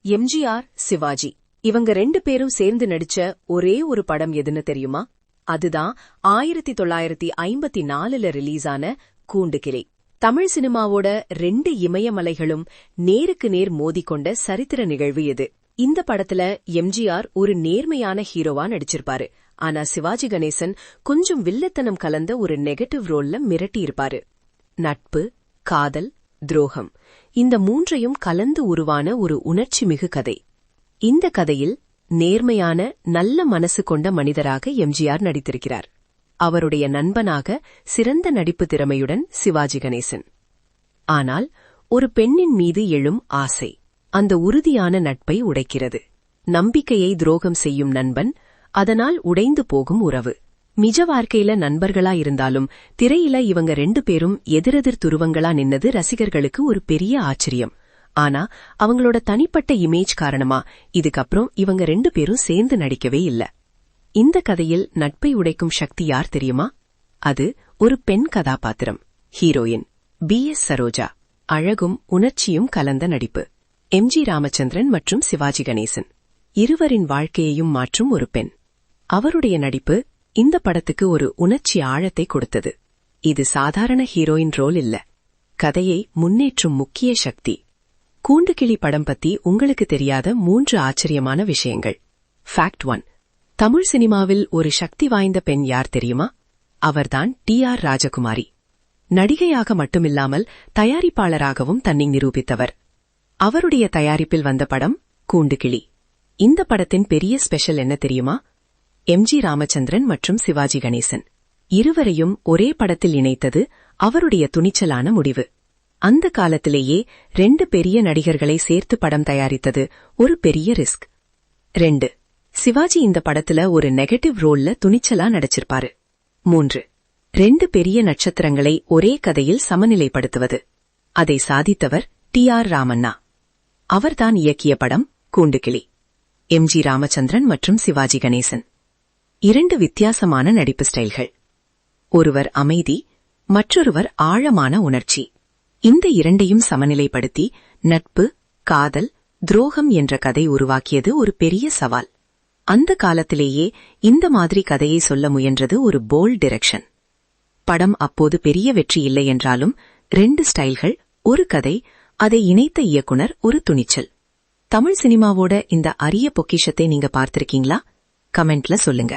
எம்ஜிஆர், சிவாஜி இவங்க 2 பேரும் சேர்ந்து நடிச்ச ஒரே ஒரு படம் எதுன்னு தெரியுமா? அதுதான் 1954ல ரிலீஸ் ஆன கூண்டுகிளி. தமிழ் சினிமாவோட 2 இமயமலைகளும் நேருக்கு நேர் மோதிக்கொண்ட சரித்திர நிகழ்வு இது. இந்த படத்துல எம்ஜிஆர் ஒரு நேர்மையான ஹீரோவா நடிச்சிருப்பாரு. ஆனா சிவாஜி கணேசன் கொஞ்சம் வில்லத்தனம் கலந்த ஒரு நெகட்டிவ் ரோல்ல மிரட்டியிருப்பாரு. நட்பு, காதல், துரோகம் இந்த 3ஐயும் கலந்து உருவான ஒரு உணர்ச்சிமிகு கதை. இந்த கதையில் நேர்மையான நல்ல மனசு கொண்ட மனிதராக எம்ஜிஆர் நடித்திருக்கிறார். அவருடைய நண்பனாக சிறந்த நடிப்பு திறமையுடன் சிவாஜி கணேசன். ஆனால் ஒரு பெண்ணின் மீது எழும் ஆசை அந்த உறுதியான நட்பை உடைக்கிறது. நம்பிக்கையை துரோகம் செய்யும் நண்பன், அதனால் உடைந்து போகும் உறவு. நிஜ வாழ்க்கையில நண்பர்களா இருந்தாலும் திரையில இவங்க 2 பேரும் எதிரெதிர் துருவங்களா நின்னது ரசிகர்களுக்கு ஒரு பெரிய ஆச்சரியம். ஆனா அவங்களோட தனிப்பட்ட இமேஜ் காரணமா இதுக்கப்புறம் இவங்க 2 பேரும் சேர்ந்து நடிக்கவே இல்ல. இந்த கதையில் நட்பை உடைக்கும் சக்தி யார் தெரியுமா? அது ஒரு பெண் கதாபாத்திரம், ஹீரோயின் B.S. சரோஜா. அழகும் உணர்ச்சியும் கலந்த நடிப்பு. M.G. ராமச்சந்திரன் மற்றும் சிவாஜி கணேசன் இருவரின் வாழ்க்கையையும் மாற்றும் ஒரு பெண். அவருடைய நடிப்பு இந்த படத்துக்கு ஒரு உணர்ச்சி ஆழத்தை கொடுத்தது. இது சாதாரண ஹீரோயின் ரோல் இல்ல, கதையை முன்னேற்றும் முக்கிய சக்தி. கூண்டுகிளி படம் பத்தி உங்களுக்கு தெரியாத 3 ஆச்சரியமான விஷயங்கள். ஃபேக்ட் 1. தமிழ் சினிமாவில் ஒரு சக்தி வாய்ந்த பெண் யார் தெரியுமா? அவர்தான் T.R. ராஜகுமாரி. நடிகையாக மட்டுமில்லாமல் தயாரிப்பாளராகவும் தன்னை நிரூபித்தவர். அவருடைய தயாரிப்பில் வந்த படம் கூண்டுகிளி. இந்த படத்தின் பெரிய ஸ்பெஷல் என்ன தெரியுமா? M.G. ராமச்சந்திரன் மற்றும் சிவாஜி கணேசன் இருவரையும் ஒரே படத்தில் இணைத்தது அவருடைய துணிச்சலான முடிவு. அந்த காலத்திலேயே 2 பெரிய நடிகர்களை சேர்த்து படம் தயாரித்தது ஒரு பெரிய ரிஸ்க். 2. சிவாஜி இந்த படத்துல ஒரு நெகட்டிவ் ரோல்ல துணிச்சலா நடிச்சிருப்பாரு. 3. 2 பெரிய நட்சத்திரங்களை ஒரே கதையில் சமநிலைப்படுத்துவது. அதை சாதித்தவர் T.R. ராமண்ணா. அவர்தான் இயக்கிய படம் கூண்டுகிளி. M.G. ராமச்சந்திரன் மற்றும் சிவாஜி கணேசன் 2 வித்தியாசமான நடிப்பு ஸ்டைல்கள். ஒருவர் அமைதி, மற்றொருவர் ஆழமான உணர்ச்சி. இந்த 2ஐயும் சமநிலைப்படுத்தி நட்பு, காதல், துரோகம் என்ற கதை உருவாக்கியது ஒரு பெரிய சவால். அந்த காலத்திலேயே இந்த மாதிரி கதையை சொல்ல முயன்றது ஒரு போல்ட் டிரெக்ஷன். படம் அப்போது பெரிய வெற்றி இல்லை என்றாலும் 2 ஸ்டைல்கள், ஒரு கதை, அதை இணைத்த இயக்குனர் ஒரு துணிச்சல். தமிழ் சினிமாவோட இந்த அரிய பொக்கிஷத்தை நீங்க பார்த்திருக்கீங்களா? கமெண்ட்ல சொல்லுங்க.